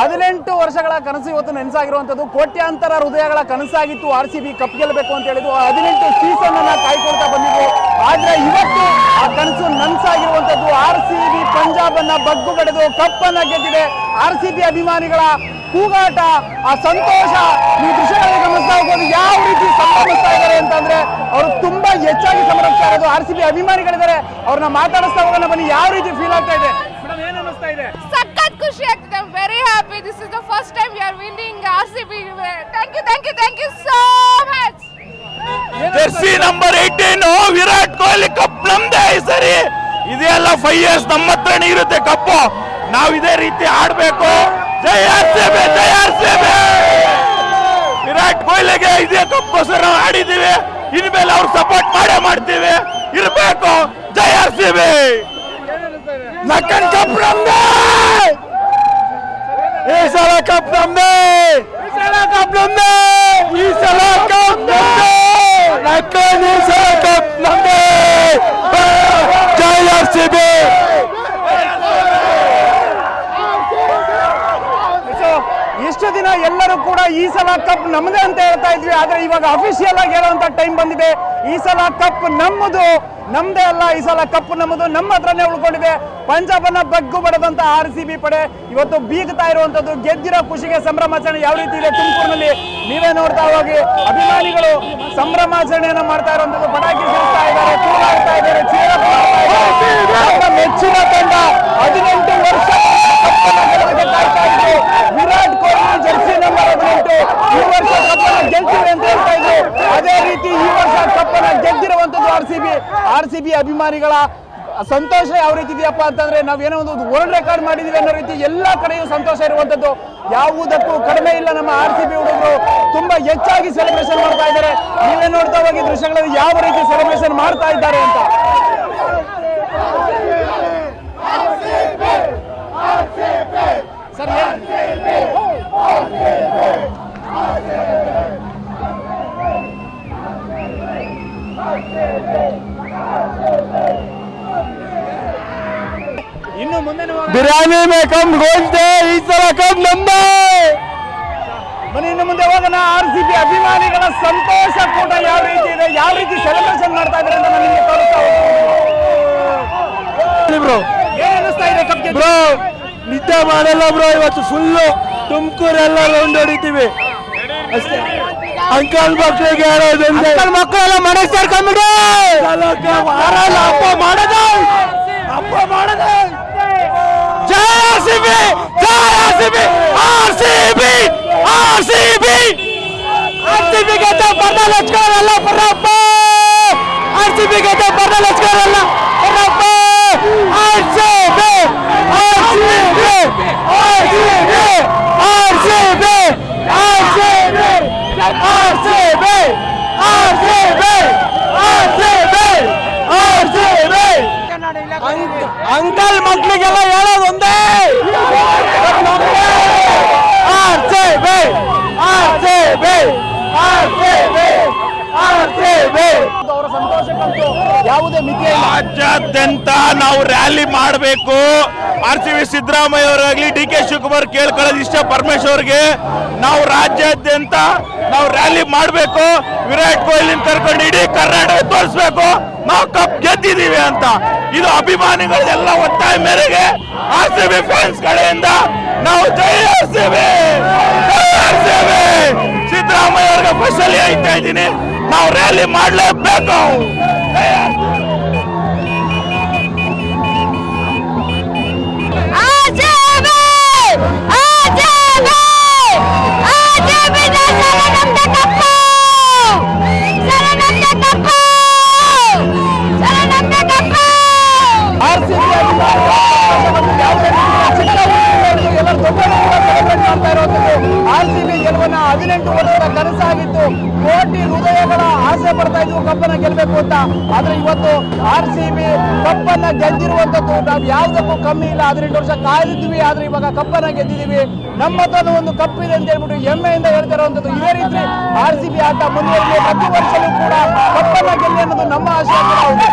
18 ವರ್ಷಗಳ ಕನಸು ಇವತ್ತು ನೆನಸಾಗಿರುವಂತದ್ದು. ಕೋಟ್ಯಾಂತರ ಹೃದಯಗಳ ಕನಸಾಗಿತ್ತು RCB ಕಪ್ ಗೆಲ್ಲಬೇಕು ಅಂತ ಹೇಳಿದ್ರು. 18 ಸೀಸನ್ ಅನ್ನ ಕಾಯ್ಕೊಳ್ತಾ ಬಂದಿದ್ರು. ಆದ್ರೆ ಇವತ್ತು ಆ ಕನಸು ನನಸಾಗಿರುವಂತದ್ದು. RCB ಪಂಜಾಬ್ ಅನ್ನ ಬಗ್ಗು ಬಡಿದು ಕಪ್ ಅನ್ನ ಗೆದ್ದಿದೆ. RCB ಅಭಿಮಾನಿಗಳ ಕೂಗಾಟ, ಆ ಸಂತೋಷ ನೀವು ದೃಶ್ಯಗಳಲ್ಲಿ ಗಮನಿಸ್ತಾ ಹೋಗೋದು. ಯಾವ ರೀತಿ ಸಂಭ್ರಮಿಸ್ತಾ ಇದ್ದಾರೆ ಅಂತಂದ್ರೆ ಅವರು ತುಂಬಾ ಹೆಚ್ಚಾಗಿ ಸಂಭ್ರಮಿಸ್ತಾ ಇರೋದು. RCB ಅಭಿಮಾನಿಗಳಿದ್ದಾರೆ, ಅವ್ರನ್ನ ಮಾತಾಡಿಸ್ತಾ ಹೋಗೋಣ ಬನ್ನಿ. ಯಾವ ರೀತಿ ಫೀಲ್ ಆಗ್ತಾ ಇದೆ ಮೇಡಮ್, ಏನ್ ಅನಿಸ್ತಾ ಇದೆ? ಸಖತ್ ಖುಷಿ ಆಗ್ತಿದೆ. I am very happy. This is the first time we are winning RCB. Thank you so much. Jersey number 18 Virat Kohli cup ನಮ್ದೇ ಈ ಸರಿ. ಇದೆಲ್ಲ 5 years ನಮ್ಮ ಹತ್ರನೇ ಇರುತ್ತೆ ಕಪ್ಪು. ನಾವು ಇದೇ ರೀತಿ ಆಡ್ಬೇಕು. ಜೈ RCB, ಜೈ RCB. ವಿರಾಟ್ ಕೊಹ್ಲಿಗೆ ಇದೇ ಕಪ್ಗೋಸ್ಕರ ನಾವು ಆಡಿದ್ದೀವಿ. ಇನ್ಮೇಲೆ ಅವ್ರು ಸಪೋರ್ಟ್ ಮಾಡೇ ಮಾಡ್ತೀವಿ. ಇರಬೇಕು. ಜೈ RCB. ಲಕ್ಕನ್ ಕಪ್ ನಮ್ದೇ. ಈ ಸಲ ಕಪ್ ನಮ್ದೇ. ಈ ಸಲ ಕಪ್ ನಮ್ದೇ. ಈ ಸಲ ಕಪ್ ನಮ್ದೇ. ಲಕ್ಕನ್ ಈ ಸಲ ಕಪ್ ನಮ್ದೇ. ಜೈ RCB. ಇಷ್ಟು ದಿನ ಎಲ್ಲರೂ ಕೂಡ ಈ ಸಲ ಕಪ್ ನಮ್ಮದೇ ಅಂತ ಹೇಳ್ತಾ ಇದ್ವಿ. ಆದ್ರೆ ಇವಾಗ ಅಫಿಷಿಯಲ್ ಆಗಿ ಹೇಳುವಂತ ಟೈಮ್ ಬಂದಿದೆ. ಈ ಸಲ ಕಪ್ ನಮ್ಮದು, ನಮ್ದೇ ಅಲ್ಲ. ಈ ಸಲ ಕಪ್ ನಮ್ಮದು, ನಮ್ಮ ಹತ್ರನೇ ಉಳ್ಕೊಂಡಿದೆ. ಪಂಜಾಬ್ ಅನ್ನ ಬಗ್ಗು ಬಡದಂತ RCB ಪಡೆ ಇವತ್ತು ಬೀಗ್ತಾ ಇರುವಂತದ್ದು. ಗೆದ್ದಿರೋ ಖುಷಿಗೆ ಸಂಭ್ರಮಾಚರಣೆ ಯಾವ ರೀತಿ ಇದೆ ತುಮಕೂರಿನಲ್ಲಿ ನೀವೇ ನೋಡ್ತಾ ಹೋಗಿ. ಅಭಿಮಾನಿಗಳು ಸಂಭ್ರಮಾಚರಣೆಯನ್ನ ಮಾಡ್ತಾ ಇರುವಂತದ್ದು. ಪಟಾಕಿ ಸಿಡಿಸ್ತಾ ಇದ್ದಾರೆ, ಕೂಗಾಡ್ತಾ ಇದ್ದಾರೆ, ಚೀರಪ್ ಮಾಡ್ತಾ ಇದ್ದಾರೆ. ಮೆಚ್ಚಿನ ತಂಡ 18 ವರ್ಷ ವಿರಾಟ್ ಕೊಹ್ಲಿ ಜೆರ್ಸಿ ನಂಬರ್ 18 ಈ ವರ್ಷ ಕಪ್ಪನ್ನ ಗೆಲ್ತೀವಿ ಅಂತ ಹೇಳ್ತಾ ಇದ್ರು. ಅದೇ ರೀತಿ ಈ ವರ್ಷ ಕಪ್ಪನ್ನ ಗೆದ್ದಿರುವಂತದ್ದು RCB ಅಭಿಮಾನಿಗಳ ಸಂತೋಷ ಯಾವ ರೀತಿ ಇದೆಯಪ್ಪ ಅಂತಂದ್ರೆ ನಾವೇನೋ ಒಂದು ವರ್ಲ್ಡ್ ರೆಕಾರ್ಡ್ ಮಾಡಿದೀವಿ ಅನ್ನೋ ರೀತಿ ಎಲ್ಲಾ ಕಡೆಯೂ ಸಂತೋಷ ಇರುವಂತದ್ದು. ಯಾವುದಕ್ಕೂ ಕಡಿಮೆ ಇಲ್ಲ. ನಮ್ಮ RCB ಹುಡುಗರು ತುಂಬಾ ಹೆಚ್ಚಾಗಿ ಸೆಲೆಬ್ರೇಷನ್ ಮಾಡ್ತಾ ಇದ್ದಾರೆ. ನೀವೇ ನೋಡ್ತಾ ಹೋಗಿ ದೃಶ್ಯಗಳಲ್ಲಿ ಯಾವ ರೀತಿ ಸೆಲೆಬ್ರೇಷನ್ ಮಾಡ್ತಾ ಇದ್ದಾರೆ ಅಂತ. ಸರ್ ಇನ್ನು ಮುಂದೆ ಬಿರಿಯಾನಿ ಮೇ ಕಮ್ ಗೋಲ್ಡ್. ಈ ಸಲ ಕಪ್ ನಮ್ದೇ. ಬನ್ನಿ ಇನ್ನು ಮುಂದೆ ಹೋಗೋಣ. RCB ಅಭಿಮಾನಿಗಳ ಸಂತೋಷ ಕೂಟ ಯಾವ ರೀತಿ ಇದೆ, ಯಾವ ರೀತಿ ಸೆಲೆಬ್ರೇಷನ್ ಮಾಡ್ತಾ ಇದ್ದಾರೆ ಅಂತ ನಾನು ನಿಮಗೆ ತೋರಿಸ್ತಾ ಹೋಗ್ತೀನಿ. ಬ್ರೋ ಏನ್ ಅನಿಸ್ತಾ ಇದೆ ಕಪ್ ಗೆ? ಬ್ರೋ ನಿದ್ದೆ ಮಾಡಲ್ಲ ಬ್ರೋ. ಇವತ್ತು ಫುಲ್ಲು ತುಮಕೂರೆಲ್ಲ ರೌಂಡ್ ಹೊಡಿತೀವಿ ಅಷ್ಟೇ. ಅಂಕಲ್ ಮಕ್ಕಳಿಗೆ ಹೇಳೋದಂದ್ರೆ ಮಕ್ಕಳೆಲ್ಲ ಮನೆ ಸೇರ್ಕೊಂಡ್ಬಿಡು. ಹಬ್ಬ ಮಾಡೋದು, ಹಬ್ಬ ಮಾಡೋದು. ಜೈ RCB, ಜೈ RCB, RCB, RCB, RCB ಗೆದ್ದ ಬರ್ದಲ್ ಹಚ್ಕೋರಲ್ಲ ಬರಪ್ಪ. RCB ಗೆದ್ದ ಬರ್ದಲ್ ಹಚ್ಕೋರಲ್ಲ ಬರಪ್ಪ. RCB, RCB, RCB, RCB, RCB, RCB, RCB, RCB, RCB. Uncle ಮಕ್ಕಳಿಗೆಲ್ಲ ಹೇಳೋದು ಒಂದೇ. RCB, RCB, RCB, RCB. ಅವರ ಸಂತೋಷಕ್ಕಂತೂ ಯಾವುದೇ ಮಿತಿ ಇಲ್ಲ. ರಾಜ್ಯಾದ್ಯಂತ ನಾವು ರ್ಯಾಲಿ ಮಾಡಬೇಕು. RCB ಸಿದ್ದರಾಮಯ್ಯ ಅವರಾಗ್ಲಿ DK ಶಿವಕುಮಾರ್ ಕೇಳ್ಕೊಳ್ಳೋದು ಇಷ್ಟ. ಪರಮೇಶ್ವರ್ಗೆ ನಾವು ರಾಜ್ಯಾದ್ಯಂತ ನಾವು ರ್ಯಾಲಿ ಮಾಡಬೇಕು. ವಿರಾಟ್ ಕೊಹ್ಲಿ ಕರ್ಕೊಂಡು ಇಡೀ ಕರ್ನಾಟಕ ತೋರಿಸ್ಬೇಕು ನಾವು ಕಪ್ ಗೆದ್ದಿದ್ದೀವಿ ಅಂತ. ಇದು ಅಭಿಮಾನಿಗಳೆಲ್ಲ ಒತ್ತಾಯ ಮೇರೆಗೆ RCB ಫ್ಯಾನ್ಸ್ ಕಡೆಯಿಂದ ನಾವು ಜೈ RCB, ಜೈ RCB. ಸಿದ್ದರಾಮಯ್ಯ ಅವ್ರಿಗೆ ಸ್ಪೆಷಲಿ ಹೇಳ್ತಾ ಇದ್ದೀನಿ, ನಾವು ರ್ಯಾಲಿ ಮಾಡಲೇಬೇಕು. RCB ಗೆಲುವನ್ನ 18 ವರ್ಷದ ಕನಸಾಗಿತ್ತು. ಕೋಟಿ ಹೃದಯಗಳ ಆಸೆ ಪಡ್ತಾ ಇದ್ವು ಕಪ್ಪನ್ನ ಗೆಲ್ಲಬೇಕು ಅಂತ. ಆದ್ರೆ ಇವತ್ತು RCB ಕಪ್ಪನ್ನ ಗೆದ್ದಿರುವಂತದ್ದು ನಾವು ಯಾವುದಕ್ಕೂ ಕಮ್ಮಿ ಇಲ್ಲ. 18 ವರ್ಷ ಕಾಯ್ದಿದ್ವಿ, ಆದ್ರೆ ಇವಾಗ ಕಪ್ಪನ್ನ ಗೆದ್ದಿದ್ದೀವಿ. ನಮ್ಮ ಹತ್ರ ಒಂದು ಕಪ್ ಇದೆ ಅಂತ ಹೇಳ್ಬಿಟ್ಟು ಹೆಮ್ಮೆಯಿಂದ ಹೇಳ್ತಾ ಇರುವಂತದ್ದು. ಇದೇ ರೀತಿ RCB ಆಟ ಮುಂದುವರಿಲಿ. ಪ್ರತಿ ವರ್ಷವೂ ಕೂಡ ಕಪ್ಪನ್ನ ಗೆಲ್ಲಿ ಅನ್ನೋದು ನಮ್ಮ ಆಶಯ ಕೂಡ ಹೌದು.